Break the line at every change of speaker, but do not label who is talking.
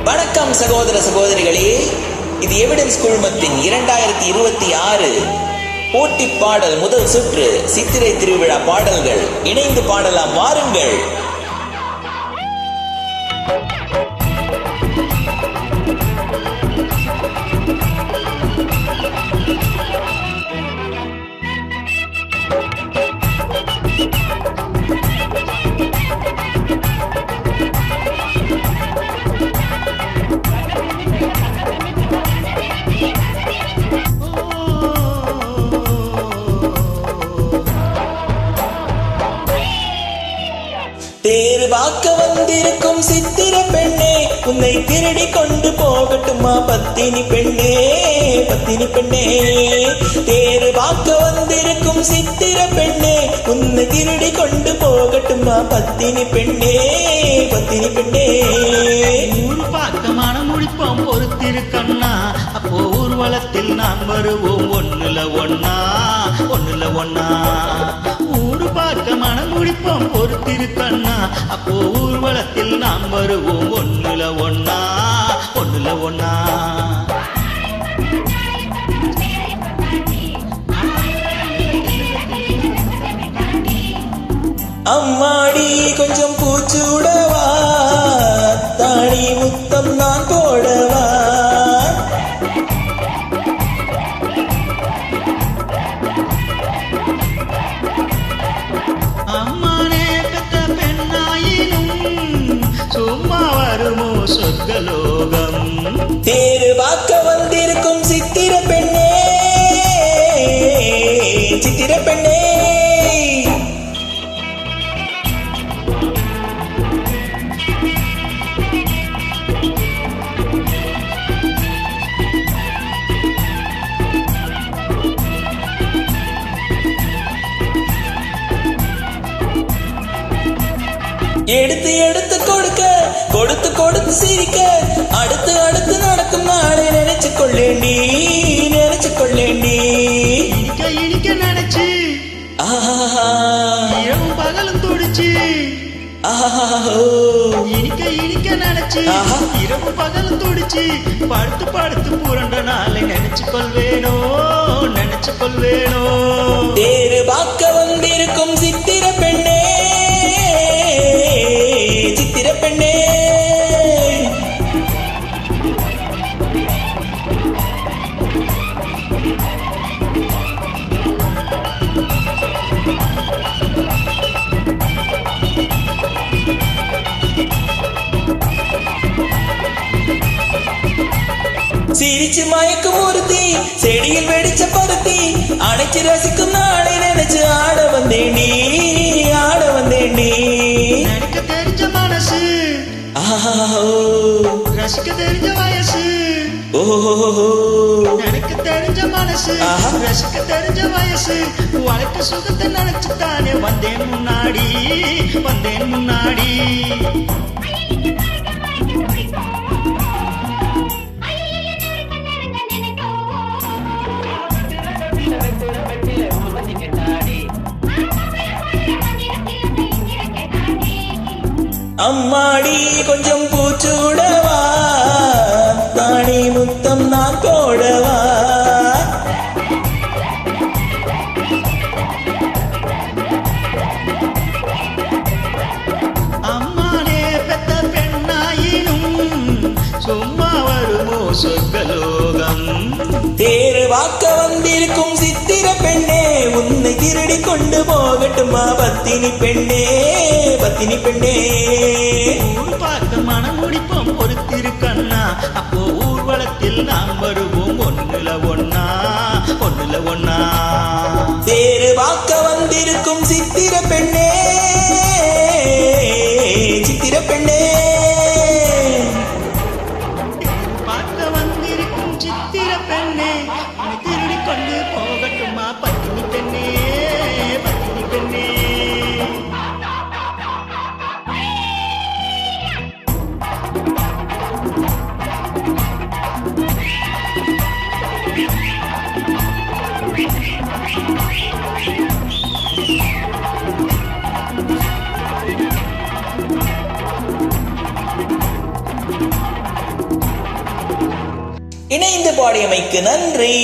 வணக்கம் சகோதர சகோதரிகளே, இது எவிடன்ஸ் குழுமத்தின் 2026 போட்டி பாடல் முதல் சுற்று சித்திரை திருவிழா பாடல்கள். இணைந்து பாடலாம், வாருங்கள். தேர் வாக்க வந்திருக்கும் சித்திர பெண்ணே, உன்னை திருடி கொண்டு போகட்டுமா பத்தினி பெண்ணே, பத்தினி பெண்ணே. தேர் வாக்க வந்திருக்கும் சித்திர பெண்ணே, உன்னை திருடி கொண்டு போகட்டுமா பத்தினி பெண்ணே, பத்தினி பெண்ணே.
ஊர் பார்க்க மனம் முடிப்போம் பொறுத்திருக்கண்ணா, அப்போ ஊர்வலத்தில் நாம் வருவோம் ஒண்ணுல ஒன்னா, ஒண்ணுல ஒன்னா. ஊர் பார்க்க மனம் முடிப்போம் பொறுத்திருக்கண்ணா, அப்போ ஊர்வலத்தில் நாம் வருவோம் ஒண்ணுல ஒன்னா, ஒண்ணுல ஒன்னா.
அம்மாடி கொஞ்சம் பூச்சூடவா, தாடி முத்தம் நான் போடவா.
அம்மானே பெத்த பெண்ணாயினும் சும்மா வருமோ சொர்க்கலோகம்.
தேரு வாக்க வந்திருக்கும் சித்திர பெண்ணே, சித்திர பெண்ணே. எடுத்து எடுத்து கொடுக்க, கொடுத்து கொடுத்து சிரிக்க, அடுத்து அடுத்து நடக்கும் நாளை நினைச்சு கொள்ளேண்டி, நினைச்சு கொள்ளேண்டி.
இனிக்க இனிக்க நினைச்சு இரவும் பகலும் துடிச்சு, இனிக்க இனிக்க நினைச்சு இரவு பகலும் துடிச்சு, படுத்து படுத்து புரண்ட நாளை நினைச்சு கொள்வேனோ, நினைச்சு கொள்வேனோ.
தேரு வாக்க வந்திருக்கும் சித்திர பெண்ணே, சித்திர பெண்ணே. சிரிச்சு மயக்கும் ஒருத்தி, செடியில் வெடிச்ச பருத்தி, அணைச்சு ரசிக்கும் நாளை நினைச்சு ஆட வந்தேண்டி, ஆட வந்தேண்டி.
நினைக்க தெரிஞ்ச மனசு, ரசிக்க தெரிஞ்ச வயசு, எனக்கு தெரிஞ்ச மனசு, ரசிக்க தெரிஞ்ச வயசு, வாழ்க்கை சுகத்தை நினைச்சு தானே வந்தேன் முன்னாடி, வந்தேன் முன்னாடி.
அம்மாடி கொஞ்சம் பூச்சூடவா, தாடி முத்தம் நான் போடவா.
அம்மானே பெத்த பெண்ணாயினும் சும்மா வருமோ சொர்க்கலோகம்.
தேரு வாக்க வந்திருக்கும் சித்திர பெண்ணே, உன்னை திருடி கொண்டு போகட்டுமா பத்தினி பெண்ணே, பத்தினி பெண்ணே.
ஊர் பார்க்க மனம் முடிப்போம் பொறுத்திருக்கண்ணா, அப்போ ஊர்வலத்தில் நாம் வருவோம் ஒண்ணுல ஒன்னா, ஒண்ணுல ஒன்னா.
தேரு வாக்க வந்திருக்கும் சித்திர பெண்ணே, சித்திர பெண்ணே.
பார்க்க வந்திருக்கும் சித்திர பெண்ணே, உன்னை திருடி கொண்டு போகட்டுமா பத்தினி பெண்ணே, பத்தினி பெண்ணே.
இணைந்து பாடியமைக்கு நன்றி.